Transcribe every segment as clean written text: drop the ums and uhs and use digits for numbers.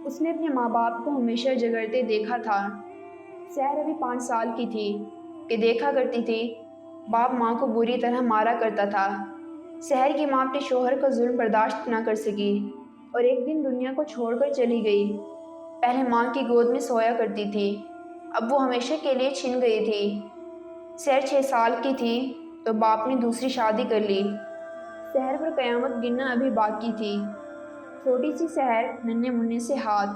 اس نے اپنے ماں باپ کو ہمیشہ جگڑتے دیکھا تھا۔ سحر ابھی 5 سال کی تھی کہ دیکھا کرتی تھی باپ ماں کو بری طرح مارا کرتا تھا۔ سحر کی ماں اپنے شوہر کا ظلم برداشت نہ کر سکی اور ایک دن دنیا کو چھوڑ کر چلی گئی۔ پہلے ماں کی گود میں سویا کرتی تھی، اب وہ ہمیشہ کے لیے چھن گئی تھی۔ سحر 6 سال کی تھی تو باپ نے دوسری شادی کر لی۔ سحر پر قیامت گرنا ابھی باقی تھی۔ چھوٹی سی سحر، ننھے منھے سے ہاتھ،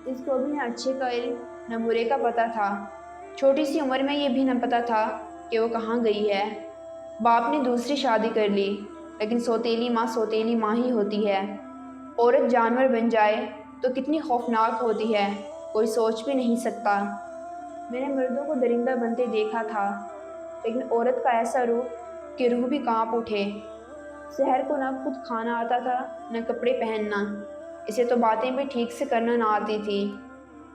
اس کو بھی نہ اچھے کا علم نہ برے کا پتہ تھا۔ چھوٹی سی عمر میں یہ بھی نہ پتہ تھا کہ وہ کہاں گئی ہے۔ باپ نے دوسری شادی کر لی، لیکن سوتیلی ماں ہی ہوتی ہے۔ عورت جانور بن جائے تو کتنی خوفناک ہوتی ہے، کوئی سوچ بھی نہیں سکتا۔ میں نے مردوں کو درندہ بنتے دیکھا تھا، لیکن عورت کا ایسا روپ کہ روح بھی کانپ اٹھے۔ سحر کو نہ خود کھانا آتا تھا نہ کپڑے پہننا، اسے تو باتیں بھی ٹھیک سے کرنا نہ آتی تھی۔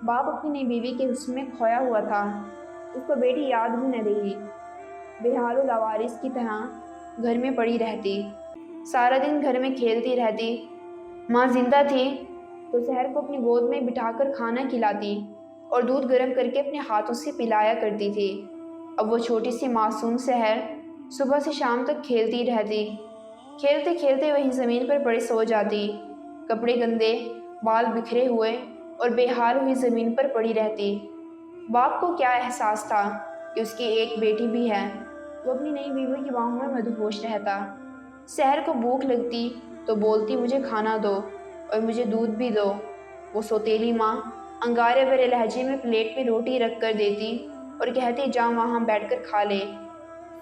باپ اپنی نئی بیوی کے حسن میں کھویا ہوا تھا، اس کو بیٹی یاد بھی نہ رہی۔ بے حال و لاوارث کی طرح گھر میں پڑی رہتی، سارا دن گھر میں کھیلتی رہتی۔ ماں زندہ تھی تو سحر کو اپنی گود میں بٹھا کر کھانا کھلاتی اور دودھ گرم کر کے اپنے ہاتھوں سے پلایا کرتی تھی۔ اب وہ چھوٹی سی معصوم سحر صبح سے شام تک کھیلتی رہتی، کھیلتے کھیلتے وہیں زمین پر پڑے سو جاتی، کپڑے گندے، بال بکھرے ہوئے اور بے حال ہوئی زمین پر پڑی رہتی۔ باپ کو کیا احساس تھا کہ اس کی ایک بیٹی بھی ہے، وہ اپنی نئی بیوی کی باہوں میں مدہوش رہتا۔ سحر کو بھوک لگتی تو بولتی مجھے کھانا دو اور مجھے دودھ بھی دو۔ وہ سوتیلی ماں انگارے بھرے لہجے میں پلیٹ میں روٹی رکھ کر دیتی اور کہتی جا وہاں بیٹھ کر کھا لے۔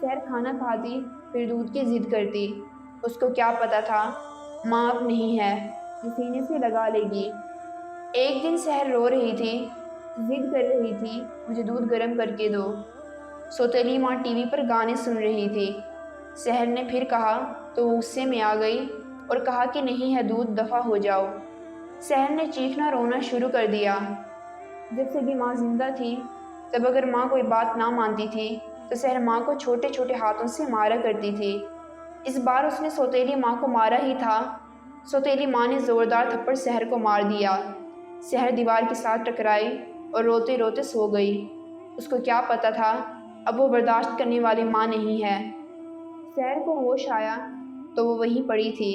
سحر کھانا کھاتی پھر دودھ کی ضد کرتی۔ اس کو کیا پتا تھا ماں اب نہیں ہے، وہ سینے سے لگا لے گی۔ ایک دن سحر رو رہی تھی، ضد کر رہی تھی مجھے دودھ گرم کر کے دو۔ سوتیلی ماں ٹی وی پر گانے سن رہی تھی۔ سحر نے پھر کہا تو وہ غصے میں آ گئی اور کہا کہ نہیں ہے دودھ، دفع ہو جاؤ۔ سحر نے چیخنا رونا شروع کر دیا۔ جب سے بھی ماں زندہ تھی تب اگر ماں کوئی بات نہ مانتی تھی تو سحر ماں کو چھوٹے چھوٹے ہاتھوں سے مارا کرتی تھی۔ اس بار اس نے سوتیلی ماں کو مارا ہی تھا۔ سوتیلی ماں نے زوردار تھپڑ سحر کو مار دیا۔ سحر دیوار کے ساتھ ٹکرائی اور روتے روتے سو گئی۔ اس کو کیا پتا تھا اب وہ برداشت کرنے والی ماں نہیں ہے۔ سحر کو ہوش آیا تو وہ وہیں پڑی تھی۔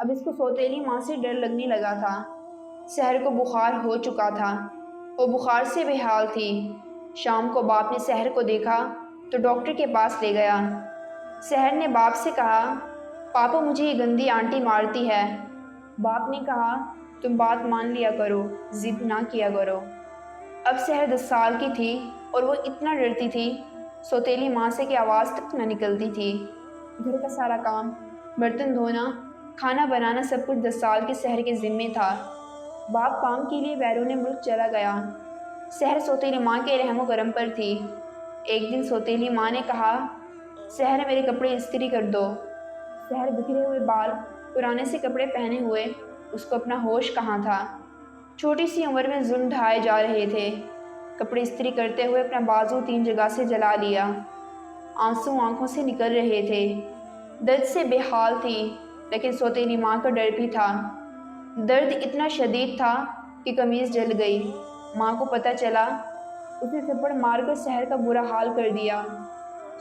اب اس کو سوتیلی ماں سے ڈر لگنے لگا تھا۔ سحر کو بخار ہو چکا تھا، وہ بخار سے بے حال تھی۔ شام کو باپ نے سحر کو دیکھا تو ڈاکٹر کے پاس لے گیا۔ سحر نے باپ سے کہا پاپا مجھے یہ گندی آنٹی مارتی ہے۔ باپ نے کہا تم بات مان لیا کرو، ضد نہ کیا کرو۔ اب سحر 10 سال کی تھی اور وہ اتنا ڈرتی تھی سوتیلی ماں سے کہ آواز تک نہ نکلتی تھی۔ گھر کا سارا کام، برتن دھونا، کھانا بنانا سب کچھ 10 سال کے سحر کے ذمے تھا۔ باپ کام کے لیے بیرون ملک چلا گیا۔ سحر سوتیلی ماں کے رحم و کرم پر تھی۔ ایک دن سوتیلی ماں نے کہا سحر میرے کپڑے استری کر دو۔ سحر بکھرے ہوئے بال، پرانے سے کپڑے پہنے ہوئے، اس کو اپنا ہوش کہاں تھا۔ چھوٹی سی عمر میں ظلم ڈھائے جا رہے تھے۔ کپڑے استری کرتے ہوئے اپنا بازو 3 جگہ سے جلا لیا۔ آنسو آنکھوں سے نکل رہے تھے۔ درد سے بے حال تھی، لیکن سوتیلی ماں کا ڈر بھی تھا۔ درد اتنا شدید تھا کہ قمیض جل گئی۔ ماں کو پتہ چلا، اس نے تھپڑ مار کر سحر کا برا حال کر دیا۔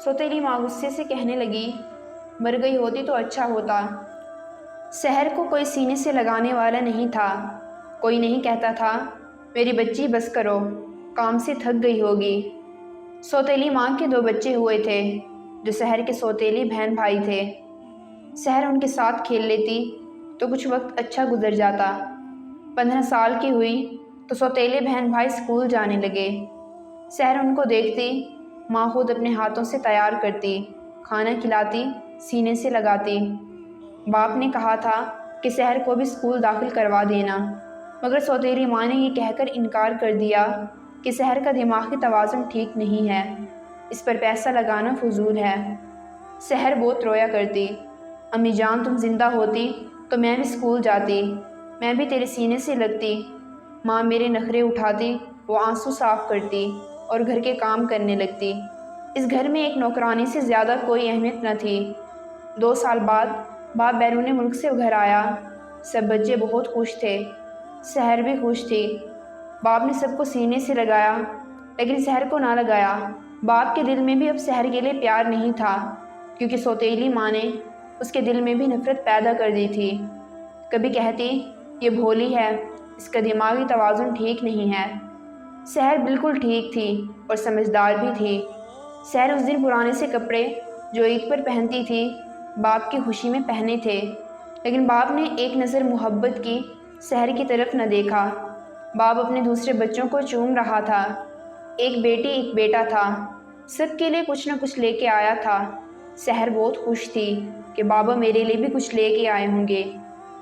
سوتیلی ماں غصے سے کہنے لگی مر گئی ہوتی تو اچھا ہوتا۔ سحر کو کوئی سینے سے لگانے والا نہیں تھا، کوئی نہیں کہتا تھا میری بچی بس کرو، کام سے تھک گئی ہوگی۔ سوتیلی ماں کے 2 بچے ہوئے تھے جو سحر کے سوتیلی بہن بھائی تھے۔ سحر ان کے ساتھ کھیل لیتی تو کچھ وقت اچھا گزر جاتا۔ 15 سال کی ہوئی تو سوتیلے بہن بھائی اسکول جانے لگے۔ سحر ان کو دیکھتی، ماں خود اپنے ہاتھوں سے تیار کرتی، کھانا کھلاتی، سینے سے لگاتی۔ باپ نے کہا تھا کہ سحر کو بھی اسکول داخل کروا دینا، مگر سوتیلی ماں نے یہ کہہ کر انکار کر دیا کہ سحر کا دماغی توازن ٹھیک نہیں ہے، اس پر پیسہ لگانا فضول ہے۔ سحر بہت رویا کرتی، امی جان تم زندہ ہوتی تو میں بھی اسکول جاتی، میں بھی تیرے سینے سے لگتی۔ ماں میرے نخرے اٹھاتی، وہ آنسو صاف کرتی اور گھر کے کام کرنے لگتی۔ اس گھر میں ایک نوکرانی سے زیادہ کوئی اہمیت نہ تھی۔ 2 سال بعد باپ بیرون ملک سے گھر آیا، سب بچے بہت خوش تھے۔ سحر بھی خوش تھی۔ باپ نے سب کو سینے سے لگایا لیکن سحر کو نہ لگایا۔ باپ کے دل میں بھی اب سحر کے لیے پیار نہیں تھا، کیونکہ سوتیلی ماں نے اس کے دل میں بھی نفرت پیدا کر دی تھی۔ کبھی کہتی یہ بھولی ہے، اس کا دماغی توازن ٹھیک نہیں ہے۔ سحر بالکل ٹھیک تھی اور سمجھدار بھی تھی۔ سحر اس دن پرانے سے کپڑے جو عید پر پہنتی تھی باپ کی خوشی میں پہنے تھے، لیکن باپ نے ایک نظر محبت کی سحر کی طرف نہ دیکھا۔ باپ اپنے دوسرے بچوں کو چوم رہا تھا۔ ایک بیٹی ایک بیٹا تھا، سب کے لیے کچھ نہ کچھ لے کے آیا تھا۔ سحر بہت خوش تھی کہ بابا میرے لیے بھی کچھ لے کے آئے ہوں گے۔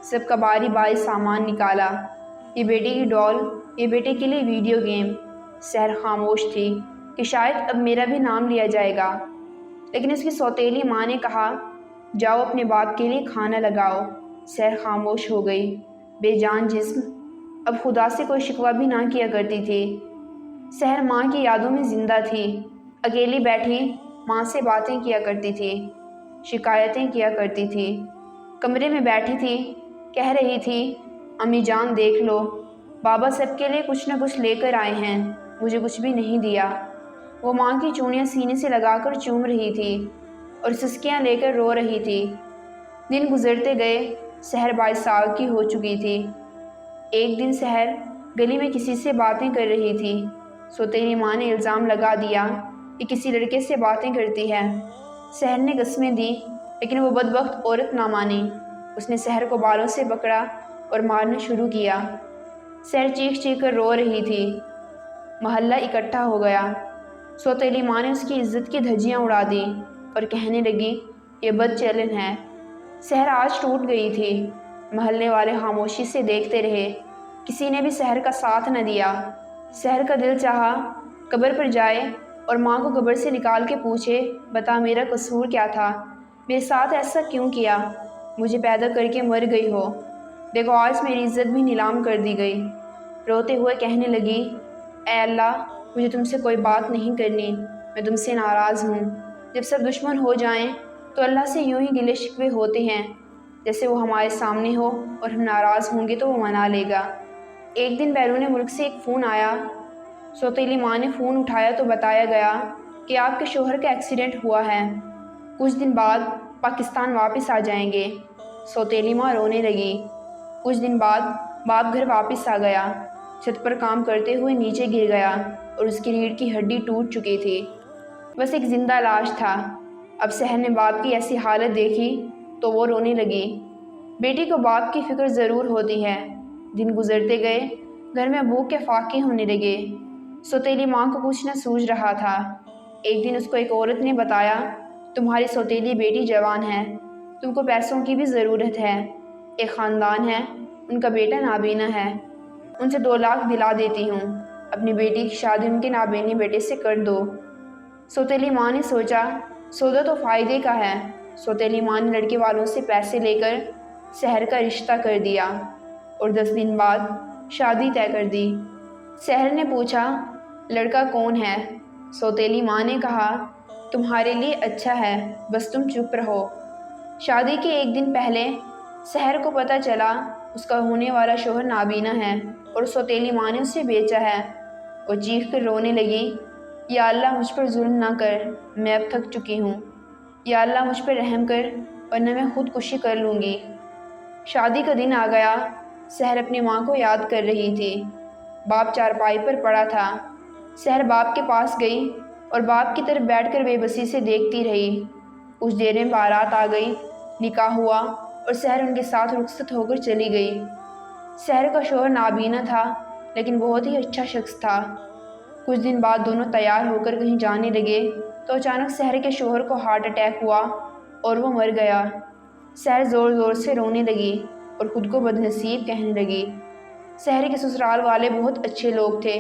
سب کا باری باری سامان نکالا، یہ بیٹی کی ڈال، یہ بیٹے کے لیے ویڈیو گیم۔ سحر خاموش تھی کہ شاید اب میرا بھی نام لیا جائے گا، لیکن اس کی سوتیلی ماں نے کہا جاؤ اپنے باپ کے لیے کھانا لگاؤ۔ سحر خاموش ہو گئی۔ بے جان جسم اب خدا سے کوئی شکوہ بھی نہ کیا کرتی تھی۔ سحر ماں کی یادوں میں زندہ تھی۔ اکیلی بیٹھی ماں سے باتیں کیا کرتی تھی، شکایتیں کیا کرتی تھی۔ کمرے میں بیٹھی تھی، کہہ رہی تھی امی جان دیکھ لو، بابا سب کے لیے کچھ نہ کچھ لے کر آئے ہیں، مجھے کچھ بھی نہیں دیا۔ وہ ماں کی چونیاں سینے سے لگا کر چوم رہی تھی اور سسکیاں لے کر رو رہی تھی۔ دن گزرتے گئے، سحر 22 سال کی ہو چکی تھی۔ ایک دن سحر گلی میں کسی سے باتیں کر رہی تھی۔ سوتیلی ماں نے الزام لگا دیا کہ کسی لڑکے سے باتیں کرتی ہے۔ سحر نے قسمیں دی لیکن وہ بدبخت عورت نہ مانی۔ اس نے سحر کو بالوں سے پکڑا اور مارنا شروع کیا۔ سحر چیخ چیخ کر رو رہی تھی۔ محلہ اکٹھا ہو گیا۔ سوتیلی ماں نے اس کی عزت کی دھجیاں اڑا دی اور کہنے لگی یہ بد چلن ہے۔ سحر آج ٹوٹ گئی تھی۔ محلے والے خاموشی سے دیکھتے رہے، کسی نے بھی سحر کا ساتھ نہ دیا۔ سحر کا دل چاہا قبر پر جائے اور ماں کو قبر سے نکال کے پوچھے بتا میرا قصور کیا تھا، میرے ساتھ ایسا کیوں کیا، مجھے پیدا کر کے مر گئی ہو، دیکھو آج میری عزت بھی نیلام کر دی گئی۔ روتے ہوئے کہنے لگی اے اللہ مجھے تم سے کوئی بات نہیں کرنی، میں تم سے ناراض ہوں۔ جب سب دشمن ہو جائیں تو اللہ سے یوں ہی گلے شکوے ہوتے ہیں جیسے وہ ہمارے سامنے ہو اور ہم ناراض ہوں گے تو وہ منا لے گا۔ ایک دن بیرون ملک سے ایک فون آیا۔ سوتیلی ماں نے فون اٹھایا تو بتایا گیا کہ آپ کے شوہر کا ایکسیڈنٹ ہوا ہے، کچھ دن بعد پاکستان واپس آ جائیں گے۔ سوتیلی ماں رونے لگی۔ کچھ دن بعد باپ گھر واپس آ گیا۔ چھت پر کام کرتے ہوئے نیچے گر گیا اور اس کی ریڑھ کی ہڈی ٹوٹ چکی تھی، بس ایک زندہ لاش تھا۔ اب سحر نے باپ کی ایسی حالت دیکھی تو وہ رونے لگی۔ بیٹی کو باپ کی فکر ضرور ہوتی ہے۔ دن گزرتے گئے، گھر میں بھوک کے فاقے ہونے لگے۔ سوتیلی ماں کو کچھ نہ سوجھ رہا تھا۔ ایک دن اس کو ایک عورت نے بتایا تمہاری سوتیلی بیٹی جوان ہے، تم کو پیسوں کی بھی ضرورت ہے، ایک خاندان ہے، ان کا بیٹا نابینا ہے، ان سے 2 لاکھ دلا دیتی ہوں، اپنی بیٹی کی شادی ان کے نابینے بیٹے سے کر دو۔ سوتیلی ماں نے سوچا سودا تو فائدے کا ہے۔ سوتیلی ماں نے لڑکے والوں سے پیسے لے کر سحر کا رشتہ کر دیا اور 10 دن بعد شادی طے کر دی۔ سحر نے پوچھا لڑکا کون ہے؟ سوتیلی ماں نے کہا تمہارے لیے اچھا ہے، بس تم چپ رہو۔ شادی کے ایک دن پہلے سحر کو پتہ چلا اس کا ہونے والا شوہر نابینا ہے اور سوتیلی ماں نے اسے بیچا ہے۔ وہ چیخ کر رونے لگی یا اللہ مجھ پر ظلم نہ کر، میں اب تھک چکی ہوں، یا اللہ مجھ پر رحم کر ورنہ میں خودکشی کر لوں گی۔ شادی کا دن آ گیا۔ سحر اپنی ماں کو یاد کر رہی تھی۔ باپ چارپائی پر پڑا تھا۔ سحر باپ کے پاس گئی اور باپ کی طرف بیٹھ کر بے بسی سے دیکھتی رہی۔ کچھ دیر میں بارات آ گئی، نکاح ہوا اور سحر ان کے ساتھ رخصت ہو کر چلی گئی۔ سحر کا شوہر نابینا تھا لیکن بہت ہی اچھا شخص تھا۔ کچھ دن بعد دونوں تیار ہو کر کہیں جانے لگے تو اچانک سحر کے شوہر کو ہارٹ اٹیک ہوا اور وہ مر گیا۔ سحر زور زور سے رونے لگی اور خود کو بد نصیب کہنے لگی۔ سحر کے سسرال والے بہت اچھے لوگ تھے،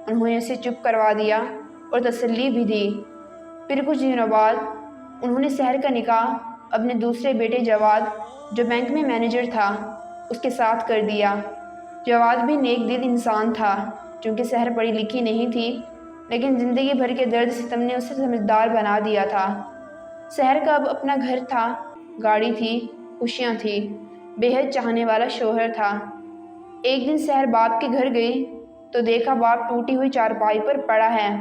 انہوں نے اسے چپ کروا دیا اور تسلی بھی دی۔ پھر کچھ دنوں بعد انہوں نے سحر کا نکاح اپنے دوسرے بیٹے جواد جو بینک میں مینیجر تھا اس کے ساتھ کر دیا۔ جواد بھی نیک دل انسان تھا، چونکہ سحر پڑھی لکھی نہیں تھی لیکن زندگی بھر کے درد ستم نے اسے سمجھدار بنا دیا تھا۔ سحر کا اب اپنا گھر تھا، گاڑی تھی، خوشیاں تھیں، بے حد چاہنے والا شوہر تھا۔ ایک دن سحر باپ کے گھر گئی تو دیکھا باپ ٹوٹی ہوئی چارپائی پر پڑا ہے۔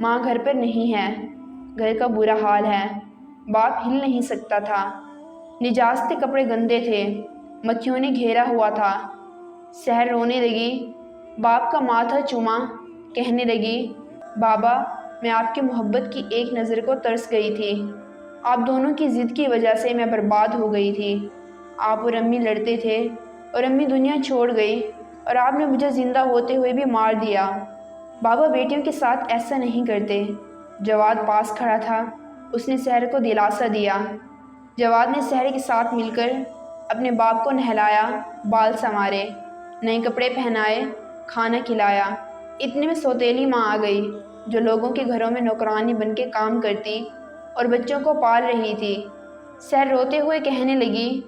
ماں گھر پر نہیں ہے۔ گھر کا برا حال ہے۔ باپ ہل نہیں سکتا تھا۔ نجاستے کپڑے گندے تھے۔ مکھیوں نے گھیرا ہوا تھا۔ سحر رونے لگی، باپ کا ماتھا چوما، کہنے لگی، بابا میں آپ کی محبت کی ایک نظر کو ترس گئی تھی۔ آپ دونوں کی ضد کی وجہ سے میں برباد ہو گئی تھی۔ آپ اور امی لڑتے تھے اور امی دنیا چھوڑ گئی اور آپ نے مجھے زندہ ہوتے ہوئے بھی مار دیا۔ بابا بیٹیوں کے ساتھ ایسا نہیں کرتے۔ جواد پاس کھڑا تھا۔ اس نے سحر کو دلاسا دیا۔ جواد نے سحر کے ساتھ مل کر اپنے باپ کو نہلایا، بال سنوارے، نئے کپڑے پہنائے، کھانا کھلایا۔ اتنے میں سوتیلی ماں آ گئی جو لوگوں کے گھروں میں نوکرانی بن کے کام کرتی اور بچوں کو پال رہی تھی۔ سحر روتے ہوئے کہنے لگی،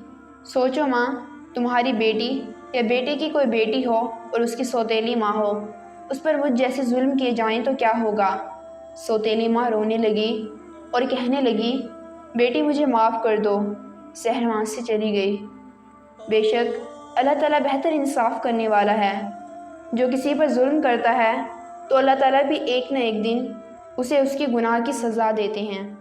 سوچو ماں، تمہاری بیٹی یا بیٹے کی کوئی بیٹی ہو اور اس کی سوتیلی ماں ہو، اس پر مجھ جیسے ظلم کیے جائیں تو کیا ہوگا؟ سوتیلی ماں رونے لگی اور کہنے لگی، بیٹی مجھے معاف کر دو۔ سحر وہاں سے چلی گئی۔ بے شک اللہ تعالیٰ بہتر انصاف کرنے والا ہے۔ جو کسی پر ظلم کرتا ہے تو اللہ تعالیٰ بھی ایک نہ ایک دن اسے اس کے گناہ کی سزا دیتے ہیں۔